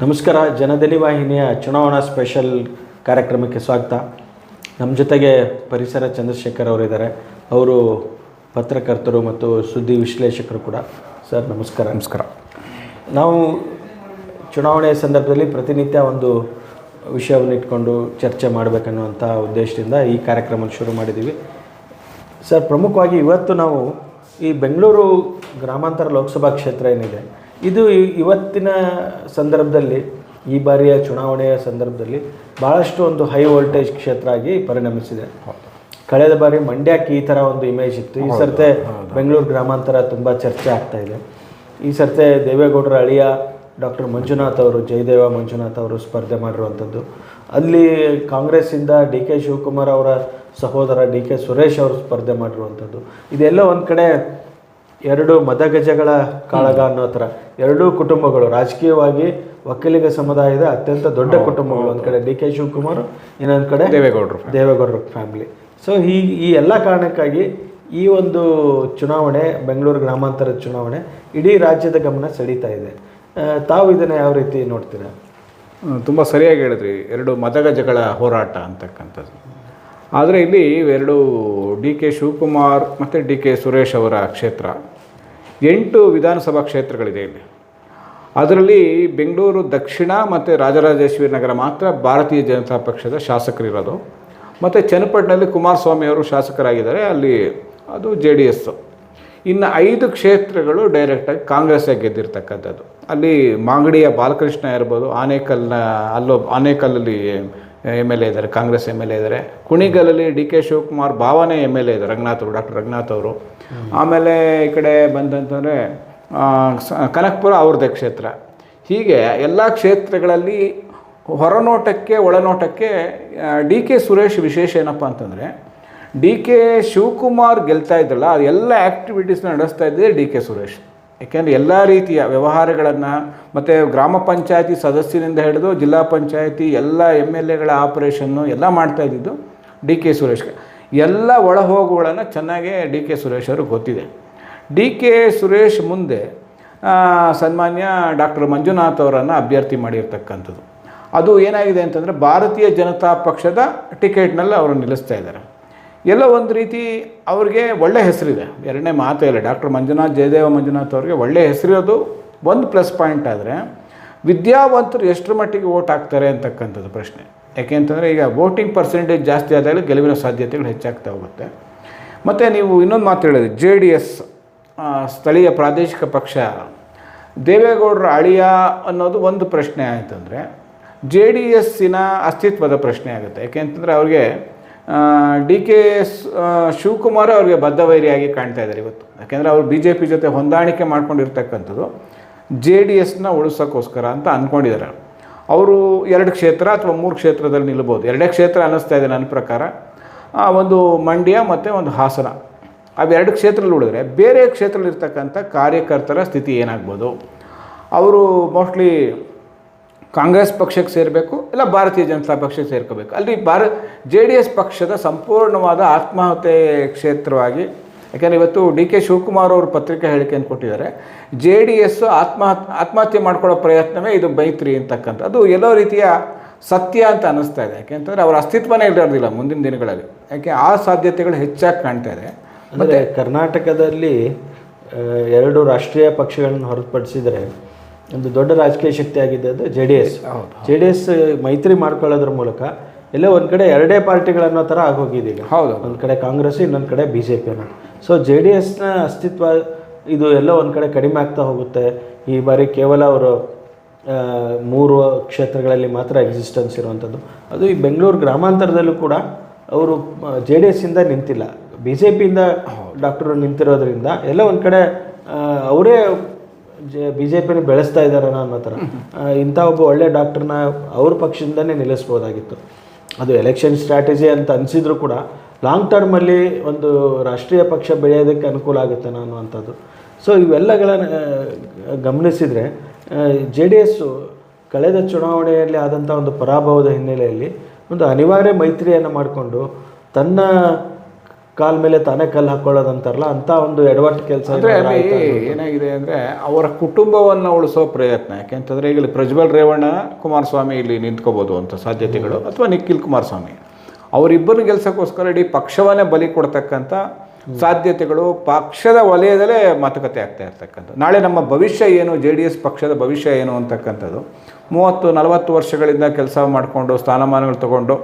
ನಮಸ್ಕಾರ. ಜನಧ್ವನಿ ವಾಹಿನಿಯ ಚುನಾವಣಾ ಸ್ಪೆಷಲ್ ಕಾರ್ಯಕ್ರಮಕ್ಕೆ ಸ್ವಾಗತ. ನಮ್ಮ ಜೊತೆಗೆ ಪರಿಸರ ಚಂದ್ರಶೇಖರ್ ಅವರಿದ್ದಾರೆ. ಅವರು ಪತ್ರಕರ್ತರು ಮತ್ತು ಸುದ್ದಿ ವಿಶ್ಲೇಷಕರು ಕೂಡ. ಸರ್ ನಮಸ್ಕಾರ. ನಮಸ್ಕಾರ. ನಾವು ಚುನಾವಣೆಯ ಸಂದರ್ಭದಲ್ಲಿ ಪ್ರತಿನಿತ್ಯ ಒಂದು ವಿಷಯವನ್ನು ಇಟ್ಕೊಂಡು ಚರ್ಚೆ ಮಾಡಬೇಕನ್ನುವಂಥ ಉದ್ದೇಶದಿಂದ ಈ ಕಾರ್ಯಕ್ರಮ ಶುರು ಮಾಡಿದ್ದೀವಿ. ಸರ್, ಪ್ರಮುಖವಾಗಿ ಇವತ್ತು ನಾವು ಈ ಬೆಂಗಳೂರು ಗ್ರಾಮಾಂತರ ಲೋಕಸಭಾ ಕ್ಷೇತ್ರ ಏನಿದೆ, ಇದು ಇವತ್ತಿನ ಸಂದರ್ಭದಲ್ಲಿ, ಈ ಬಾರಿಯ ಚುನಾವಣೆಯ ಸಂದರ್ಭದಲ್ಲಿ ಭಾಳಷ್ಟು ಒಂದು ಹೈ ವೋಲ್ಟೇಜ್ ಕ್ಷೇತ್ರ ಆಗಿ ಪರಿಣಮಿಸಿದೆ. ಕಳೆದ ಬಾರಿ ಮಂಡ್ಯಕ್ಕೆ ಈ ಥರ ಒಂದು ಇಮೇಜ್ ಇತ್ತು. ಈ ಸರ್ತೆ ಬೆಂಗಳೂರು ಗ್ರಾಮಾಂತರ ತುಂಬ ಚರ್ಚೆ ಆಗ್ತಾ ಇದೆ. ಈ ಸರ್ತೆ ದೇವೇಗೌಡರ ಅಳಿಯ ಡಾಕ್ಟರ್ ಮಂಜುನಾಥ್ ಅವರು, ಜಯದೇವ ಮಂಜುನಾಥ್ ಅವರು ಸ್ಪರ್ಧೆ ಮಾಡಿರುವಂಥದ್ದು. ಅಲ್ಲಿ ಕಾಂಗ್ರೆಸ್ಸಿಂದ ಡಿ ಕೆ ಶಿವಕುಮಾರ್ ಅವರ ಸಹೋದರ ಡಿ ಕೆ ಸುರೇಶ್ ಅವರು ಸ್ಪರ್ಧೆ ಮಾಡಿರುವಂಥದ್ದು. ಇದೆಲ್ಲ ಒಂದು ಕಡೆ ಎರಡು ಮದಗಜಗಳ ಕಾಳಗ ಅನ್ನೋ ಥರ, ಎರಡೂ ಕುಟುಂಬಗಳು ರಾಜಕೀಯವಾಗಿ ಒಕ್ಕಲಿಗ ಸಮುದಾಯದ ಅತ್ಯಂತ ದೊಡ್ಡ ಕುಟುಂಬಗಳು. ಒಂದು ಕಡೆ ಡಿ ಕೆ ಶಿವಕುಮಾರ್, ಇನ್ನೊಂದು ಕಡೆ ದೇವೇಗೌಡರ ಫ್ಯಾಮಿಲಿ. ಸೊ ಈ ಎಲ್ಲ ಕಾರಣಕ್ಕಾಗಿ ಈ ಒಂದು ಚುನಾವಣೆ, ಬೆಂಗಳೂರು ಗ್ರಾಮಾಂತರದ ಚುನಾವಣೆ ಇಡೀ ರಾಜ್ಯದ ಗಮನ ಸೆಳೀತಾ ಇದೆ. ತಾವು ಇದನ್ನು ಯಾವ ರೀತಿ ನೋಡ್ತೀರಾ? ತುಂಬ ಸರಿಯಾಗಿ ಹೇಳಿದ್ರಿ, ಎರಡು ಮದಗಜಗಳ ಹೋರಾಟ ಅಂತಕ್ಕಂಥದ್ದು. ಆದರೆ ಇಲ್ಲಿ ಎರಡು ಡಿ ಕೆ ಶಿವಕುಮಾರ್ ಮತ್ತು ಡಿ ಕೆ ಸುರೇಶ್ ಅವರ ಕ್ಷೇತ್ರ, 8 ವಿಧಾನಸಭಾ ಕ್ಷೇತ್ರಗಳಿದೆ ಇಲ್ಲಿ. ಅದರಲ್ಲಿ ಬೆಂಗಳೂರು ದಕ್ಷಿಣ ಮತ್ತು ರಾಜರಾಜೇಶ್ವರಿ ನಗರ ಮಾತ್ರ ಭಾರತೀಯ ಜನತಾ ಪಕ್ಷದ ಶಾಸಕರಿರೋದು. ಮತ್ತು ಚನ್ನಪಟ್ಟಣದಲ್ಲಿ ಕುಮಾರಸ್ವಾಮಿ ಅವರು ಶಾಸಕರಾಗಿದ್ದಾರೆ, ಅಲ್ಲಿ ಅದು JDS. ಇನ್ನು 5 ಕ್ಷೇತ್ರಗಳು ಡೈರೆಕ್ಟಾಗಿ ಕಾಂಗ್ರೆಸ್ಸಾಗಿ ಗೆದ್ದಿರ್ತಕ್ಕಂಥದ್ದು. ಅಲ್ಲಿ ಮಾಗಡಿಯ ಬಾಲಕೃಷ್ಣ ಇರ್ಬೋದು, ಆನೇಕಲ್ಲಲ್ಲಿ MLA ಇದ್ದಾರೆ, ಕಾಂಗ್ರೆಸ್ MLA ಇದ್ದಾರೆ. ಕುಣಿಗಲಲ್ಲಿ ಡಿ ಕೆ ಶಿವಕುಮಾರ್ ಭಾವನೆ MLA ಇದ್ದಾರೆ, ಡಾಕ್ಟರ್ ರಂಗನಾಥ್ ಅವರು. ಆಮೇಲೆ ಈ ಕಡೆ ಬಂದಂತಂದರೆ ಕನಕಪುರ ಅವ್ರದ್ದೇ ಕ್ಷೇತ್ರ. ಹೀಗೆ ಎಲ್ಲ ಕ್ಷೇತ್ರಗಳಲ್ಲಿ ಹೊರನೋಟಕ್ಕೆ ಒಳನೋಟಕ್ಕೆ ಡಿ ಕೆ ಸುರೇಶ್ ವಿಶೇಷ ಏನಪ್ಪ ಅಂತಂದರೆ, ಡಿ ಕೆ ಶಿವಕುಮಾರ್ ಗೆಲ್ತಾ ಇದ್ರಲ್ಲ, ಅದು ಎಲ್ಲ ಆ್ಯಕ್ಟಿವಿಟೀಸ್ನ ನಡೆಸ್ತಾ ಇದ್ದೇ ಡಿ ಕೆ ಸುರೇಶ್. ಯಾಕೆಂದರೆ ಎಲ್ಲ ರೀತಿಯ ವ್ಯವಹಾರಗಳನ್ನು ಮತ್ತು ಗ್ರಾಮ ಪಂಚಾಯತಿ ಸದಸ್ಯರಿಂದ ಹಿಡಿದು ಜಿಲ್ಲಾ ಪಂಚಾಯತಿ ಎಲ್ಲ MLAಗಳ ಆಪರೇಷನ್ನು ಎಲ್ಲ ಮಾಡ್ತಾ ಇದ್ದಿದ್ದು ಡಿ ಕೆ ಸುರೇಶ್ಗೆ. ಎಲ್ಲ ಒಳಹೋಗುಗಳನ್ನು ಚೆನ್ನಾಗೇ ಡಿ ಕೆ ಸುರೇಶ್ ಅವ್ರಿಗೆ ಗೊತ್ತಿದೆ. ಡಿ ಕೆ ಸುರೇಶ್ ಮುಂದೆ ಸನ್ಮಾನ್ಯ ಡಾಕ್ಟರ್ ಮಂಜುನಾಥ್ ಅವರನ್ನು ಅಭ್ಯರ್ಥಿ ಮಾಡಿರ್ತಕ್ಕಂಥದ್ದು. ಅದು ಏನಾಗಿದೆ ಅಂತಂದರೆ, ಭಾರತೀಯ ಜನತಾ ಪಕ್ಷದ ಟಿಕೆಟ್ನಲ್ಲಿ ಅವರು ನಿಲ್ಲಿಸ್ತಾ ಇದ್ದಾರೆ. ಎಲ್ಲ ಒಂದು ರೀತಿ ಅವ್ರಿಗೆ ಒಳ್ಳೆ ಹೆಸರಿದೆ, ಎರಡನೇ ಮಾತೇ ಇಲ್ಲ. ಡಾಕ್ಟರ್ ಮಂಜುನಾಥ್, ಜಯದೇವ ಮಂಜುನಾಥ್ ಅವ್ರಿಗೆ ಒಳ್ಳೆಯ ಹೆಸರಿರೋದು ಒಂದು ಪ್ಲಸ್ ಪಾಯಿಂಟ್. ಆದರೆ ವಿದ್ಯಾವಂತರು ಎಷ್ಟರ ಮಟ್ಟಿಗೆ ವೋಟ್ ಹಾಕ್ತಾರೆ ಅಂತಕ್ಕಂಥದ್ದು ಪ್ರಶ್ನೆ. ಯಾಕೆಂತಂದರೆ ಈಗ ವೋಟಿಂಗ್ ಪರ್ಸೆಂಟೇಜ್ ಜಾಸ್ತಿ ಆದಾಗ ಗೆಲುವಿನ ಸಾಧ್ಯತೆಗಳು ಹೆಚ್ಚಾಗ್ತಾ ಹೋಗುತ್ತೆ. ಮತ್ತು ನೀವು ಇನ್ನೊಂದು ಮಾತು ಹೇಳಿದ್ರಿ, JDS ಸ್ಥಳೀಯ ಪ್ರಾದೇಶಿಕ ಪಕ್ಷ, ದೇವೇಗೌಡರ ಅಳಿಯ ಅನ್ನೋದು ಒಂದು ಪ್ರಶ್ನೆ ಆಯಿತಂದರೆ JDSನ ಅಸ್ತಿತ್ವದ ಪ್ರಶ್ನೆ ಆಗುತ್ತೆ. ಯಾಕೆಂತಂದರೆ ಅವ್ರಿಗೆ ಡಿ ಕೆ ಶಿವಕುಮಾರ್ ಅವ್ರಿಗೆ ಬದ್ಧವೈರಿಯಾಗಿ ಕಾಣ್ತಾ ಇದ್ದಾರೆ ಇವತ್ತು. ಯಾಕೆಂದರೆ ಅವರು BJP ಜೊತೆ ಹೊಂದಾಣಿಕೆ ಮಾಡ್ಕೊಂಡಿರ್ತಕ್ಕಂಥದ್ದು JDSನ ಉಳಿಸೋಕ್ಕೋಸ್ಕರ ಅಂತ ಅಂದ್ಕೊಂಡಿದ್ದಾರೆ. ಅವರು 2 ಕ್ಷೇತ್ರ ಅಥವಾ 3 ಕ್ಷೇತ್ರದಲ್ಲಿ ನಿಲ್ಬೋದು. 2 ಕ್ಷೇತ್ರ ಅನ್ನಿಸ್ತಾ ಇದೆ ನನ್ನ ಪ್ರಕಾರ. ಒಂದು ಮಂಡ್ಯ ಮತ್ತು ಒಂದು ಹಾಸನ. ಅವು 2 ಕ್ಷೇತ್ರದಲ್ಲಿ ಉಳಿದ್ರೆ ಬೇರೆ ಕ್ಷೇತ್ರದಲ್ಲಿರ್ತಕ್ಕಂಥ ಕಾರ್ಯಕರ್ತರ ಸ್ಥಿತಿ ಏನಾಗ್ಬೋದು? ಅವರು ಮೋಸ್ಟ್ಲಿ ಕಾಂಗ್ರೆಸ್ ಪಕ್ಷಕ್ಕೆ ಸೇರಬೇಕು, ಇಲ್ಲ ಭಾರತೀಯ ಜನತಾ ಪಕ್ಷಕ್ಕೆ ಸೇರ್ಕೋಬೇಕು. ಅಲ್ಲಿ JDS ಪಕ್ಷದ ಸಂಪೂರ್ಣವಾದ ಆತ್ಮಹತ್ಯೆ ಕ್ಷೇತ್ರವಾಗಿ, ಯಾಕೆಂದರೆ ಇವತ್ತು ಡಿ ಕೆ ಶಿವಕುಮಾರ್ ಅವರು ಪತ್ರಿಕಾ ಹೇಳಿಕೆಯನ್ನು ಕೊಟ್ಟಿದ್ದಾರೆ. JDS ಆತ್ಮಹತ್ಯೆ ಮಾಡ್ಕೊಳ್ಳೋ ಪ್ರಯತ್ನವೇ ಇದು ಮೈತ್ರಿ ಅಂತಕ್ಕಂಥ, ಅದು ಎಲ್ಲೋ ರೀತಿಯ ಸತ್ಯ ಅಂತ ಅನ್ನಿಸ್ತಾ ಇದೆ. ಯಾಕೆಂತಂದರೆ ಅವರ ಅಸ್ತಿತ್ವನೇ ಇರೋದಿಲ್ಲ ಮುಂದಿನ ದಿನಗಳಲ್ಲಿ. ಯಾಕೆ ಆ ಸಾಧ್ಯತೆಗಳು ಹೆಚ್ಚಾಗಿ ಕಾಣ್ತಾ ಇದೆ. ಮತ್ತು ಕರ್ನಾಟಕದಲ್ಲಿ 2 ರಾಷ್ಟ್ರೀಯ ಪಕ್ಷಗಳನ್ನು ಹೊರತುಪಡಿಸಿದರೆ ಒಂದು ದೊಡ್ಡ ರಾಜಕೀಯ ಶಕ್ತಿ ಆಗಿದ್ದು JDS ಮೈತ್ರಿ ಮಾಡ್ಕೊಳ್ಳೋದ್ರ ಮೂಲಕ ಎಲ್ಲೋ ಒಂದು ಕಡೆ 2 ಪಾರ್ಟಿಗಳನ್ನೋ ಥರ ಆಗೋಗಿದೆ ಈಗ. ಹೌದು, ಒಂದು ಕಡೆ ಕಾಂಗ್ರೆಸ್, ಇನ್ನೊಂದು ಕಡೆ BJP ಅನ್ನೋ. ಸೊ JDSನ ಅಸ್ತಿತ್ವ ಇದು ಎಲ್ಲೋ ಒಂದು ಕಡೆ ಕಡಿಮೆ ಆಗ್ತಾ ಹೋಗುತ್ತೆ. ಈ ಬಾರಿ ಕೇವಲ ಅವರು 3 ಕ್ಷೇತ್ರಗಳಲ್ಲಿ ಮಾತ್ರ ಎಕ್ಸಿಸ್ಟೆನ್ಸ್ ಇರುವಂಥದ್ದು. ಅದು ಈ ಬೆಂಗಳೂರು ಗ್ರಾಮಾಂತರದಲ್ಲೂ ಕೂಡ ಅವರು JDSಯಿಂದ ನಿಂತಿಲ್ಲ, BJPಯಿಂದ ಡಾಕ್ಟರು ನಿಂತಿರೋದ್ರಿಂದ ಎಲ್ಲ ಒಂದು ಕಡೆ ಅವರೇ BJPನ ಬೆಳೆಸ್ತಾ ಇದ್ದಾರೆ ಅನ್ನೋ ಥರ. ಇಂಥ ಒಬ್ಬ ಒಳ್ಳೆ ಡಾಕ್ಟ್ರನ್ನ ಅವ್ರ ಪಕ್ಷದಿಂದನೇ ನಿಲ್ಲಿಸ್ಬೋದಾಗಿತ್ತು. ಅದು ಎಲೆಕ್ಷನ್ ಸ್ಟ್ರಾಟಜಿ ಅಂತ ಅನಿಸಿದ್ರು ಕೂಡ ಲಾಂಗ್ ಟರ್ಮಲ್ಲಿ ಒಂದು ರಾಷ್ಟ್ರೀಯ ಪಕ್ಷ ಬೆಳೆಯೋದಕ್ಕೆ ಅನುಕೂಲ ಆಗುತ್ತೆ ಅನ್ನುವಂಥದ್ದು. ಸೊ ಇವೆಲ್ಲಗಳನ್ನು ಗಮನಿಸಿದರೆ JDS ಕಳೆದ ಚುನಾವಣೆಯಲ್ಲಿ ಆದಂಥ ಒಂದು ಪರಾಭವದ ಹಿನ್ನೆಲೆಯಲ್ಲಿ ಒಂದು ಅನಿವಾರ್ಯ ಮೈತ್ರಿಯನ್ನು ಮಾಡಿಕೊಂಡು ತನ್ನ ಕಾಲ ಮೇಲೆ ತಾನೇ ಕಲ್ಲು ಹಾಕೊಳ್ಳೋದಂತಾರಲ್ಲ ಅಂತ ಒಂದು ಎಡವಟ್ಟು ಕೆಲಸ ಅಂದರೆ ಅಲ್ಲಿ ಏನಾಗಿದೆ ಅಂದರೆ ಅವರ ಕುಟುಂಬವನ್ನು ಉಳಿಸೋ ಪ್ರಯತ್ನ. ಯಾಕೆಂತಂದರೆ ಈಗ ಪ್ರಜ್ವಲ್ ರೇವಣ್ಣ ಕುಮಾರಸ್ವಾಮಿ ಇಲ್ಲಿ ನಿಂತ್ಕೋಬೋದು ಅಂತ ಸಾಧ್ಯತೆಗಳು, ಅಥವಾ ನಿಖಿಲ್ ಕುಮಾರಸ್ವಾಮಿ ಅವರಿಬ್ಬರನ್ನ ಗೆಲ್ಸೋಕ್ಕೋಸ್ಕರ ಇಡೀ ಪಕ್ಷವನ್ನೇ ಬಲಿ ಕೊಡ್ತಕ್ಕಂಥ ಸಾಧ್ಯತೆಗಳು ಪಕ್ಷದ ವಲಯದಲ್ಲೇ ಮಾತುಕತೆ ಆಗ್ತಾ ಇರ್ತಕ್ಕಂಥದ್ದು. ನಾಳೆ ನಮ್ಮ ಭವಿಷ್ಯ ಏನು, JDS ಪಕ್ಷದ ಭವಿಷ್ಯ ಏನು ಅಂತಕ್ಕಂಥದ್ದು 30-40 ವರ್ಷಗಳಿಂದ ಕೆಲಸ ಮಾಡಿಕೊಂಡು ಸ್ಥಾನಮಾನಗಳು ತಗೊಂಡು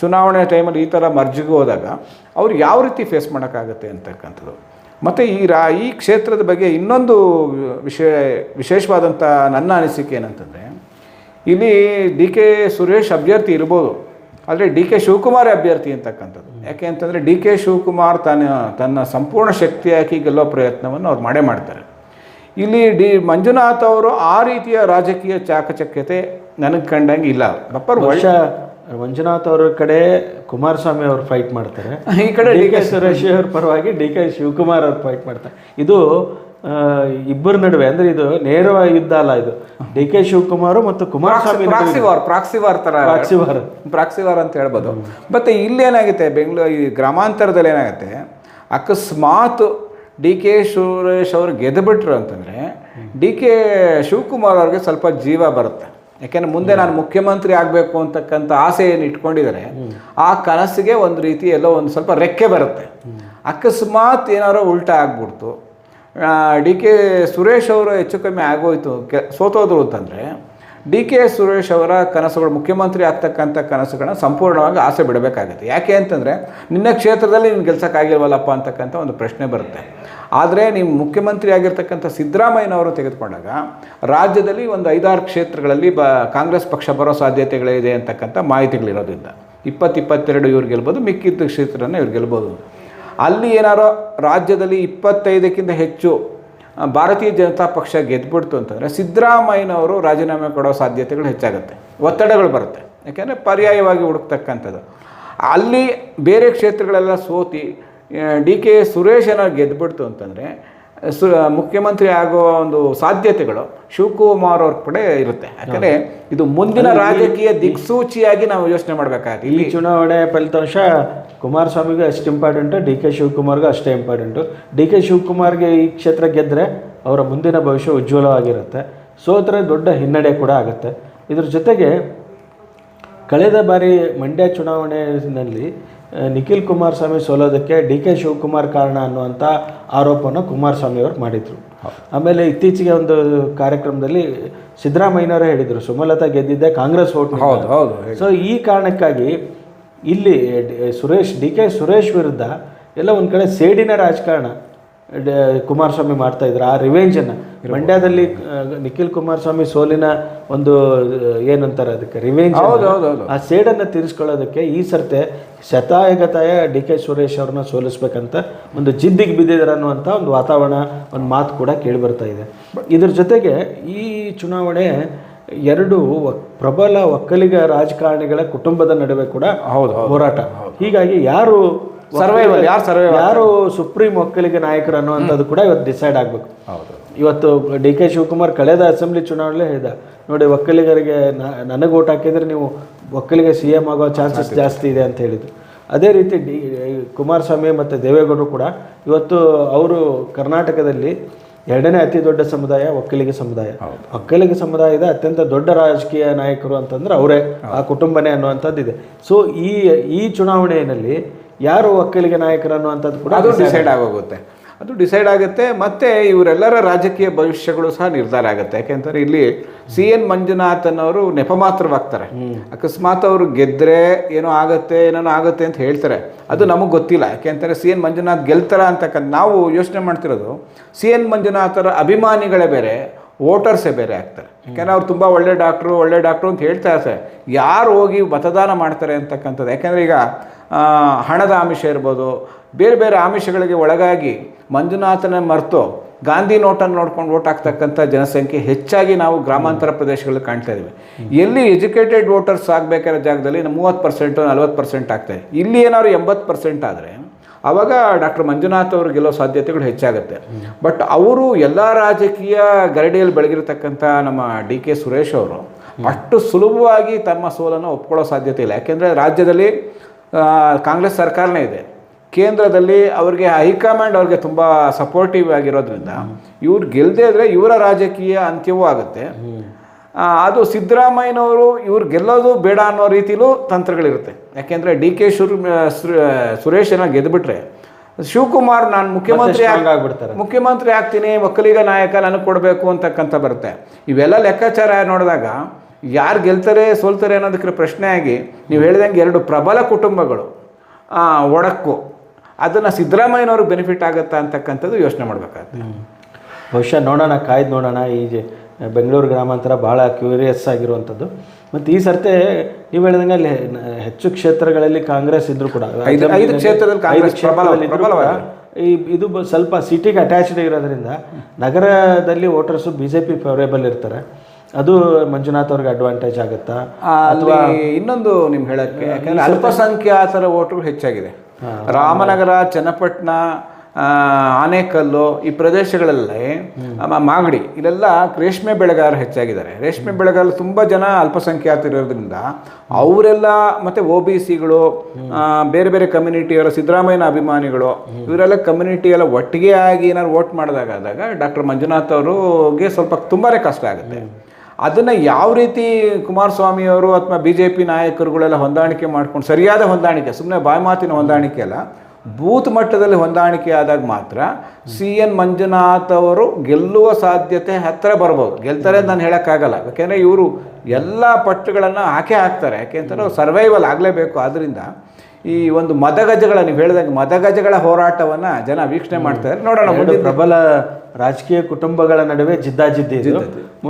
ಚುನಾವಣೆ ಟೈಮಲ್ಲಿ ಈ ಥರ ಮರ್ಜಿಗೆ ಹೋದಾಗ ಅವ್ರು ಯಾವ ರೀತಿ ಫೇಸ್ ಮಾಡೋಕ್ಕಾಗುತ್ತೆ ಅಂತಕ್ಕಂಥದ್ದು. ಮತ್ತು ಈ ಕ್ಷೇತ್ರದ ಬಗ್ಗೆ ಇನ್ನೊಂದು ವಿಶೇಷವಾದಂಥ ನನ್ನ ಅನಿಸಿಕೆ ಏನಂತಂದರೆ, ಇಲ್ಲಿ DK ಸುರೇಶ್ ಅಭ್ಯರ್ಥಿ ಇರ್ಬೋದು, ಆದರೆ DK ಶಿವಕುಮಾರ್ ಅಭ್ಯರ್ಥಿ ಅಂತಕ್ಕಂಥದ್ದು. ಯಾಕೆ ಅಂತಂದರೆ DK ಶಿವಕುಮಾರ್ ತನ್ನ ಸಂಪೂರ್ಣ ಶಕ್ತಿ ಹಾಕಿ ಗೆಲ್ಲೋ ಪ್ರಯತ್ನವನ್ನು ಅವ್ರು ಮಾಡೇ ಮಾಡ್ತಾರೆ. ಇಲ್ಲಿ ಮಂಜುನಾಥ್ ಅವರು ಆ ರೀತಿಯ ರಾಜಕೀಯ ಚಾಕಚಕ್ಯತೆ ನನಗೆ ಕಂಡಂಗೆ ಇಲ್ಲ. ಮಂಜುನಾಥ್ ಅವರ ಕಡೆ ಕುಮಾರಸ್ವಾಮಿ ಅವರು ಫೈಟ್ ಮಾಡ್ತಾರೆ, ಈ ಕಡೆ DK ಸುರೇಶ್ ಅವ್ರ ಪರವಾಗಿ DK ಶಿವಕುಮಾರ್ ಅವ್ರು ಫೈಟ್ ಮಾಡ್ತಾರೆ. ಇದು ಇಬ್ಬರ ನಡುವೆ ಅಂದರೆ ಇದು ನೇರವಾಗಿ ಯುದ್ಧ ಅಲ್ಲ, ಇದು DK ಶಿವಕುಮಾರ್ ಮತ್ತು ಕುಮಾರಸ್ವಾಮಿ ಪ್ರಾಕ್ಸಿವಾರ್ ಅಂತ ಹೇಳ್ಬೋದು. ಮತ್ತೆ ಇಲ್ಲಿ ಏನಾಗುತ್ತೆ, ಬೆಂಗಳೂರು ಈ ಗ್ರಾಮಾಂತರದಲ್ಲಿ ಏನಾಗುತ್ತೆ, ಅಕಸ್ಮಾತ್ DK ಸುರೇಶ್ ಅವರು ಗೆದ್ದುಬಿಟ್ರು ಅಂತಂದರೆ DK ಶಿವಕುಮಾರ್ ಅವ್ರಿಗೆ ಸ್ವಲ್ಪ ಜೀವ ಬರುತ್ತೆ. ಯಾಕೆಂದರೆ ಮುಂದೆ ನಾನು ಮುಖ್ಯಮಂತ್ರಿ ಆಗಬೇಕು ಅಂತಕ್ಕಂಥ ಆಸೆ ಏನು ಇಟ್ಕೊಂಡಿದ್ದಾರೆ, ಆ ಕನಸಿಗೆ ಒಂದು ರೀತಿ ಎಲ್ಲೋ ಒಂದು ಸ್ವಲ್ಪ ರೆಕ್ಕೆ ಬರುತ್ತೆ. ಅಕಸ್ಮಾತ್ ಏನಾರೋ ಉಲ್ಟಾ ಆಗ್ಬಿಡ್ತು, DK ಸುರೇಶ್ ಅವರು ಹೆಚ್ಚು ಕಮ್ಮಿ ಆಗೋಯ್ತು, ಸೋತೋದ್ರು ಅಂತಂದರೆ DK ಸುರೇಶ್ ಅವರ ಕನಸುಗಳು, ಮುಖ್ಯಮಂತ್ರಿ ಆಗ್ತಕ್ಕಂಥ ಕನಸುಗಳನ್ನ ಸಂಪೂರ್ಣವಾಗಿ ಆಸೆ ಬಿಡಬೇಕಾಗುತ್ತೆ. ಯಾಕೆ ಅಂತಂದರೆ ನಿನ್ನ ಕ್ಷೇತ್ರದಲ್ಲಿ ನೀನು ಗೆಲ್ಸೋಕ್ಕಾಗಿಲ್ವಲ್ಲಪ್ಪ ಅಂತಕ್ಕಂಥ ಒಂದು ಪ್ರಶ್ನೆ ಬರುತ್ತೆ. ಆದರೆ ನೀವು ಮುಖ್ಯಮಂತ್ರಿ ಆಗಿರ್ತಕ್ಕಂಥ ಸಿದ್ದರಾಮಯ್ಯನವರು ತೆಗೆದುಕೊಂಡಾಗ ರಾಜ್ಯದಲ್ಲಿ ಒಂದು 5-6 ಕ್ಷೇತ್ರಗಳಲ್ಲಿ ಕಾಂಗ್ರೆಸ್ ಪಕ್ಷ ಬರೋ ಸಾಧ್ಯತೆಗಳಿದೆ ಅಂತಕ್ಕಂಥ ಮಾಹಿತಿಗಳಿರೋದ್ರಿಂದ 20-22 ಇವ್ರು ಗೆಲ್ಬೋದು, ಮಿಕ್ಕಿದ್ದ ಕ್ಷೇತ್ರನ ಇವ್ರು ಗೆಲ್ಬೋದು. ಅಲ್ಲಿ ಏನಾರೋ ರಾಜ್ಯದಲ್ಲಿ 25ಕ್ಕಿಂತ ಹೆಚ್ಚು ಭಾರತೀಯ ಜನತಾ ಪಕ್ಷ ಗೆದ್ಬಿಡ್ತು ಅಂತಂದರೆ ಸಿದ್ದರಾಮಯ್ಯನವರು ರಾಜೀನಾಮೆ ಕೊಡೋ ಸಾಧ್ಯತೆಗಳು ಹೆಚ್ಚಾಗುತ್ತೆ, ಒತ್ತಡಗಳು ಬರುತ್ತೆ. ಯಾಕೆಂದರೆ ಪರ್ಯಾಯವಾಗಿ ಹುಡುಕ್ತಕ್ಕಂಥದ್ದು. ಅಲ್ಲಿ ಬೇರೆ ಕ್ಷೇತ್ರಗಳೆಲ್ಲ ಸೋತಿ DK ಸುರೇಶ್ ಏನಾದ್ರು ಗೆದ್ಬಿಡ್ತು ಅಂತಂದರೆ ಮುಖ್ಯಮಂತ್ರಿ ಆಗೋ ಒಂದು ಸಾಧ್ಯತೆಗಳು ಶಿವಕುಮಾರ್ ಅವ್ರ ಕಡೆ ಇರುತ್ತೆ. ಯಾಕಂದರೆ ಇದು ಮುಂದಿನ ರಾಜಕೀಯ ದಿಕ್ಸೂಚಿಯಾಗಿ ನಾವು ಯೋಚನೆ ಮಾಡಬೇಕಾಗುತ್ತೆ. ಇಲ್ಲಿ ಚುನಾವಣೆ ಫಲಿತಾಂಶ ಕುಮಾರಸ್ವಾಮಿಗೂ ಅಷ್ಟು ಇಂಪಾರ್ಟೆಂಟು, DK ಶಿವಕುಮಾರ್ಗೂ ಅಷ್ಟೇ ಇಂಪಾರ್ಟೆಂಟು. DK ಶಿವಕುಮಾರ್ಗೆ ಈ ಕ್ಷೇತ್ರ ಗೆದ್ದರೆ ಅವರ ಮುಂದಿನ ಭವಿಷ್ಯ ಉಜ್ವಲವಾಗಿರುತ್ತೆ, ಸೋತ್ರೆ ದೊಡ್ಡ ಹಿನ್ನಡೆ ಕೂಡ ಆಗುತ್ತೆ. ಇದ್ರ ಜೊತೆಗೆ ಕಳೆದ ಬಾರಿ ಮಂಡ್ಯ ಚುನಾವಣೆಯಲ್ಲಿ ನಿಖಿಲ್ ಕುಮಾರಸ್ವಾಮಿ ಸೋಲೋದಕ್ಕೆ DK ಶಿವಕುಮಾರ್ ಕಾರಣ ಅನ್ನುವಂಥ ಆರೋಪವನ್ನು ಕುಮಾರಸ್ವಾಮಿ ಅವರು ಮಾಡಿದರು. ಆಮೇಲೆ ಇತ್ತೀಚೆಗೆ ಒಂದು ಕಾರ್ಯಕ್ರಮದಲ್ಲಿ ಸಿದ್ದರಾಮಯ್ಯನವರೇ ಹೇಳಿದರು, ಸುಮಲತಾ ಗೆದ್ದಿದ್ದೆ ಕಾಂಗ್ರೆಸ್ ಓಟ್. ಸೊ ಈ ಕಾರಣಕ್ಕಾಗಿ ಇಲ್ಲಿ DK ಸುರೇಶ್ ವಿರುದ್ಧ ಎಲ್ಲ ಒಂದು ಕಡೆ ಸೇಡಿನ ರಾಜಕಾರಣ ಕುಮಾರಸ್ವಾಮಿ ಮಾಡ್ತಾ ಇದ್ರು. ಆ ರಿವೆಂಜನ್ನು ಮಂಡ್ಯದಲ್ಲಿ ನಿಖಿಲ್ ಕುಮಾರಸ್ವಾಮಿ ಸೋಲಿನ ಒಂದು ಏನಂತಾರೆ ಅದಕ್ಕೆ ರಿವೆಂಜ್, ಆ ಸೇಡನ್ನು ತೀರಿಸ್ಕೊಳ್ಳೋದಕ್ಕೆ ಈ ಸರ್ತೆ ಶತಾಯಗತಾಯ DK ಸುರೇಶ್ ಅವ್ರನ್ನ ಸೋಲಿಸ್ಬೇಕಂತ ಒಂದು ಜಿದ್ದಿಗೆ ಬಿದ್ದಿದ್ದಾರೆ ಅನ್ನುವಂಥ ಒಂದು ವಾತಾವರಣ, ಒಂದು ಮಾತು ಕೂಡ ಕೇಳಿಬರ್ತಾ ಇದೆ. ಇದ್ರ ಜೊತೆಗೆ ಈ ಚುನಾವಣೆ 2 ಪ್ರಬಲ ಒಕ್ಕಲಿಗ ರಾಜಕಾರಣಿಗಳ ಕುಟುಂಬದ ನಡುವೆ ಕೂಡ ಹೋರಾಟ. ಹೀಗಾಗಿ ಯಾರು ಸುಪ್ರೀಂ ಒಕ್ಕಲಿಗ ನಾಯಕರು ಅನ್ನುವಂಥದ್ದು ಕೂಡ ಇವತ್ತು ಡಿಸೈಡ್ ಆಗಬೇಕು. ಇವತ್ತು DK ಶಿವಕುಮಾರ್ ಕಳೆದ ಅಸೆಂಬ್ಲಿ ಚುನಾವಣೆ ಹೇಳಿದ, ನೋಡಿ ಒಕ್ಕಲಿಗರಿಗೆ ನನಗೆ ಓಟ್ ಹಾಕಿದರೆ ನೀವು ಒಕ್ಕಲಿಗ CM ಆಗೋ ಚಾನ್ಸಸ್ ಜಾಸ್ತಿ ಇದೆ ಅಂತ ಹೇಳಿದರು. ಅದೇ ರೀತಿ ಕುಮಾರಸ್ವಾಮಿ ಮತ್ತು ದೇವೇಗೌಡರು ಕೂಡ ಇವತ್ತು ಅವರು ಕರ್ನಾಟಕದಲ್ಲಿ 2ನೇ ಅತಿ ದೊಡ್ಡ ಸಮುದಾಯ ಒಕ್ಕಲಿಗ ಸಮುದಾಯ. ಒಕ್ಕಲಿಗ ಸಮುದಾಯದ ಅತ್ಯಂತ ದೊಡ್ಡ ರಾಜಕೀಯ ನಾಯಕರು ಅಂತಂದ್ರೆ ಅವರೇ, ಆ ಕುಟುಂಬನೇ ಅನ್ನುವಂಥದ್ದಿದೆ. ಸೊ ಈ ಚುನಾವಣೆಯಲ್ಲಿ ಯಾರು ಒಕ್ಕಲಿಗ ನಾಯಕರು ಅನ್ನುವಂಥದ್ದು ಕೂಡ ಅದು ಡಿಸೈಡ್ ಆಗುತ್ತೆ. ಮತ್ತು ಇವರೆಲ್ಲರ ರಾಜಕೀಯ ಭವಿಷ್ಯಗಳು ಸಹ ನಿರ್ಧಾರ ಆಗುತ್ತೆ. ಯಾಕೆಂತಾರೆ ಇಲ್ಲಿ CN ಮಂಜುನಾಥನವರು ನೆಪ ಮಾತ್ರವಾಗ್ತಾರೆ. ಅಕಸ್ಮಾತ್ ಅವರು ಗೆದ್ದರೆ ಏನೋ ಆಗುತ್ತೆ ಅಂತ ಹೇಳ್ತಾರೆ, ಅದು ನಮಗೆ ಗೊತ್ತಿಲ್ಲ. ಯಾಕೆಂತಾರೆ CN ಮಂಜುನಾಥ್ ಗೆಲ್ತಾರ ಅಂತಕ್ಕಂಥ ನಾವು ಯೋಚನೆ ಮಾಡ್ತಿರೋದು, CN ಮಂಜುನಾಥರ ಅಭಿಮಾನಿಗಳೇ ಬೇರೆ, ವೋಟರ್ಸೇ ಬೇರೆ ಆಗ್ತಾರೆ. ಯಾಕೆಂದರೆ ಅವ್ರು ತುಂಬ ಒಳ್ಳೆ ಡಾಕ್ಟ್ರು ಅಂತ ಹೇಳ್ತಾ ಇರ್ತಾರೆ. ಯಾರು ಹೋಗಿ ಮತದಾನ ಮಾಡ್ತಾರೆ ಅಂತಕ್ಕಂಥದ್ದು. ಯಾಕೆಂದರೆ ಈಗ ಹಣದ ಆಮಿಷ ಇರ್ಬೋದು, ಬೇರೆ ಬೇರೆ ಆಮಿಷಗಳಿಗೆ ಒಳಗಾಗಿ ಮಂಜುನಾಥನ ಮರೆತು ಗಾಂಧಿ ನೋಟನ್ನು ನೋಡ್ಕೊಂಡು ವೋಟ್ ಹಾಕ್ತಕ್ಕಂಥ ಜನಸಂಖ್ಯೆ ಹೆಚ್ಚಾಗಿ ನಾವು ಗ್ರಾಮಾಂತರ ಪ್ರದೇಶಗಳಲ್ಲಿ ಕಾಣ್ತಾ ಇದ್ದೀವಿ. ಎಲ್ಲಿ ಎಜುಕೇಟೆಡ್ ವೋಟರ್ಸ್ ಆಗಬೇಕಾದ ಜಾಗದಲ್ಲಿ 30% 40% ಆಗ್ತಾಯಿದೆ. ಇಲ್ಲಿ ಏನಾದ್ರು 80% ಆದರೆ ಆವಾಗ ಡಾಕ್ಟರ್ ಮಂಜುನಾಥ್ ಅವರು ಗೆಲ್ಲೋ ಸಾಧ್ಯತೆಗಳು ಹೆಚ್ಚಾಗುತ್ತೆ. ಬಟ್ ಅವರು ಎಲ್ಲ ರಾಜಕೀಯ ಗರಡಿಯಲ್ಲಿ ಬೆಳಗಿರತಕ್ಕಂಥ ನಮ್ಮ DK ಸುರೇಶ್ ಅವರು ಅಷ್ಟು ಸುಲಭವಾಗಿ ತಮ್ಮ ಸೋಲನ್ನು ಒಪ್ಕೊಳ್ಳೋ ಸಾಧ್ಯತೆ ಇಲ್ಲ. ಯಾಕೆಂದರೆ ರಾಜ್ಯದಲ್ಲಿ ಕಾಂಗ್ರೆಸ್ ಸರ್ಕಾರನೇ ಇದೆ, ಕೇಂದ್ರದಲ್ಲಿ ಅವ್ರಿಗೆ ಹೈಕಮಾಂಡ್ ಅವ್ರಿಗೆ ತುಂಬ ಸಪೋರ್ಟಿವ್ ಆಗಿರೋದ್ರಿಂದ ಇವ್ರು ಗೆಲ್ಲದೇ ಇದ್ರೆ ಇವರ ರಾಜಕೀಯ ಅಂತ್ಯವೂ ಆಗುತ್ತೆ. ಅದು ಸಿದ್ದರಾಮಯ್ಯನವರು ಇವ್ರು ಗೆಲ್ಲೋದು ಬೇಡ ಅನ್ನೋ ರೀತಿಲೂ ತಂತ್ರಗಳಿರುತ್ತೆ. ಯಾಕೆಂದರೆ ಡಿ ಕೆ ಸುರೇಶನ ಗೆದ್ದುಬಿಟ್ರೆ ಶಿವಕುಮಾರ್ ನಾನು ಮುಖ್ಯಮಂತ್ರಿ ಆಗ್ತೀನಿ, ಒಕ್ಕಲಿಗ ನಾಯಕ ನನಗೆ ಕೊಡಬೇಕು ಅಂತಕ್ಕಂಥ ಬರುತ್ತೆ. ಇವೆಲ್ಲ ಲೆಕ್ಕಾಚಾರ ನೋಡಿದಾಗ ಯಾರು ಗೆಲ್ತಾರೆ ಸೋಲ್ತಾರೆ ಅನ್ನೋದಕ್ಕೆ ಪ್ರಶ್ನೆ ಆಗಿ ನೀವು ಹೇಳಿದಂಗೆ 2 ಪ್ರಬಲ ಕುಟುಂಬಗಳು ಒಡಕ್ಕು ಅದನ್ನು ಸಿದ್ದರಾಮಯ್ಯನವ್ರಿಗೆ ಬೆನಿಫಿಟ್ ಆಗುತ್ತಾ ಅಂತಕ್ಕಂಥದ್ದು ಯೋಚನೆ ಮಾಡಬೇಕಾಗುತ್ತೆ. ಬಹುಶಃ ನೋಡೋಣ, ಕಾಯ್ದು ನೋಡೋಣ. ಈ ಬೆಂಗಳೂರು ಗ್ರಾಮಾಂತರ ಭಾಳ ಕ್ಯೂರಿಯಸ್ ಆಗಿರುವಂಥದ್ದು. ಮತ್ತು ಈ ಸರ್ತೆ ನೀವು ಹೇಳಿದಂಗೆ ಅಲ್ಲಿ ಹೆಚ್ಚು ಕ್ಷೇತ್ರಗಳಲ್ಲಿ ಕಾಂಗ್ರೆಸ್ ಇದ್ದರೂ ಕೂಡ 5 ಕ್ಷೇತ್ರದಲ್ಲಿ ಇದು ಸ್ವಲ್ಪ ಸಿಟಿಗೆ ಅಟ್ಯಾಚ್ಡ್ ಇರೋದ್ರಿಂದ ನಗರದಲ್ಲಿ ವೋಟರ್ಸು BJP ಫೇವರೇಬಲ್ ಇರ್ತಾರೆ. ಅದು ಮಂಜುನಾಥ್ ಅವ್ರಿಗೆ ಅಡ್ವಾಂಟೇಜ್ ಆಗುತ್ತಾ? ಅಥವಾ ಇನ್ನೊಂದು ನಿಮ್ಗೆ ಹೇಳೋಕ್ಕೆ, ಯಾಕಂದರೆ ಅಲ್ಪಸಂಖ್ಯಾತರ ವೋಟುಗಳು ಹೆಚ್ಚಾಗಿದೆ. ರಾಮನಗರ, ಚನ್ನಪಟ್ಟಣ, ಆನೇಕಲ್ಲು ಈ ಪ್ರದೇಶಗಳಲ್ಲಿ, ಮಾಗಡಿ ಇಲ್ಲೆಲ್ಲ ರೇಷ್ಮೆ ಬೆಳೆಗಾರರು ಹೆಚ್ಚಾಗಿದ್ದಾರೆ. ರೇಷ್ಮೆ ಬೆಳೆಗಾರರು ತುಂಬ ಜನ ಅಲ್ಪಸಂಖ್ಯಾತರಿರೋದ್ರಿಂದ ಅವರೆಲ್ಲ ಮತ್ತು OBCಗಳು, ಬೇರೆ ಬೇರೆ ಕಮ್ಯುನಿಟಿಯವರ, ಸಿದ್ದರಾಮಯ್ಯನ ಅಭಿಮಾನಿಗಳು, ಇವರೆಲ್ಲ ಕಮ್ಯುನಿಟಿ ಎಲ್ಲ ಒಟ್ಟಿಗೆ ಆಗಿ ಏನಾದ್ರು ವೋಟ್ ಮಾಡಿದಾಗಾದಾಗ ಡಾಕ್ಟರ್ ಮಂಜುನಾಥ್ ಅವ್ರಿಗೆ ಸ್ವಲ್ಪ ತುಂಬಾ ಕಷ್ಟ ಆಗುತ್ತೆ. ಅದನ್ನು ಯಾವ ರೀತಿ ಕುಮಾರಸ್ವಾಮಿಯವರು ಅಥವಾ BJP ನಾಯಕರುಗಳೆಲ್ಲ ಹೊಂದಾಣಿಕೆ ಮಾಡ್ಕೊಂಡು, ಸರಿಯಾದ ಹೊಂದಾಣಿಕೆ, ಸುಮ್ಮನೆ ಬಾಯಿ ಮಾತಿನ ಹೊಂದಾಣಿಕೆ ಅಲ್ಲ, ಬೂತ್ ಮಟ್ಟದಲ್ಲಿ ಹೊಂದಾಣಿಕೆ ಆದಾಗ ಮಾತ್ರ CN ಮಂಜುನಾಥ್ ಅವರು ಗೆಲ್ಲುವ ಸಾಧ್ಯತೆ ಹತ್ತಿರ ಬರ್ಬೋದು. ಗೆಲ್ತಾರೆ ಅಂತ ನಾನು ಹೇಳೋಕ್ಕಾಗಲ್ಲ, ಯಾಕೆಂದರೆ ಇವರು ಎಲ್ಲ ಪಟ್ಟುಗಳನ್ನು ಹಾಕ್ತಾರೆ. ಯಾಕೆಂತಂದ್ರೆ ಸರ್ವೈವಲ್ ಆಗಲೇಬೇಕು. ಆದ್ದರಿಂದ ಈ ಒಂದು ಮದಗಜಗಳ, ನೀವು ಹೇಳಿದಂಗೆ ಮದಗಜಗಳ ಹೋರಾಟವನ್ನು ಜನ ವೀಕ್ಷಣೆ ಮಾಡ್ತಾರೆ. ನೋಡೋಣ, ಮುಂದೆ ಪ್ರಬಲ ರಾಜಕೀಯ ಕುಟುಂಬಗಳ ನಡುವೆ ಜಿದ್ದಾಜಿದ್ದಿ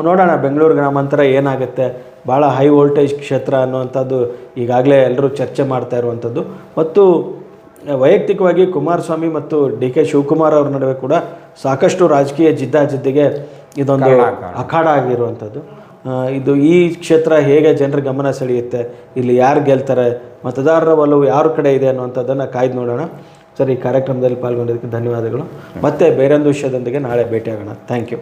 ನೋಡೋಣ ಬೆಂಗಳೂರು ಗ್ರಾಮಾಂತರ ಏನಾಗುತ್ತೆ. ಭಾಳ ಹೈ ವೋಲ್ಟೇಜ್ ಕ್ಷೇತ್ರ ಅನ್ನುವಂಥದ್ದು ಈಗಾಗಲೇ ಎಲ್ಲರೂ ಚರ್ಚೆ ಮಾಡ್ತಾ ಇರುವಂಥದ್ದು. ಮತ್ತು ವೈಯಕ್ತಿಕವಾಗಿ ಕುಮಾರಸ್ವಾಮಿ ಮತ್ತು DK ಶಿವಕುಮಾರ್ ಅವ್ರ ನಡುವೆ ಕೂಡ ಸಾಕಷ್ಟು ರಾಜಕೀಯ ಜಿದ್ದಾಜಿದ್ದಿಗೆ ಇದೊಂದು ಅಖಾಡ ಆಗಿರುವಂಥದ್ದು. ಇದು ಈ ಕ್ಷೇತ್ರ ಹೇಗೆ ಜನರ ಗಮನ ಸೆಳೆಯುತ್ತೆ, ಇಲ್ಲಿ ಯಾರು ಗೆಲ್ತಾರೆ, ಮತದಾರರ ಒಲವು ಯಾರ ಕಡೆ ಇದೆ ಅನ್ನುವಂಥದ್ದನ್ನು ಕಾಯ್ದು ನೋಡೋಣ. ಸರ್, ಈ ಕಾರ್ಯಕ್ರಮದಲ್ಲಿ ಪಾಲ್ಗೊಂಡಿದ್ದಕ್ಕೆ ಧನ್ಯವಾದಗಳು. ಮತ್ತೆ ಬೇರೊಂದು ವಿಷಯದೊಂದಿಗೆ ನಾಳೆ ಭೇಟಿಯಾಗೋಣ. Thank you.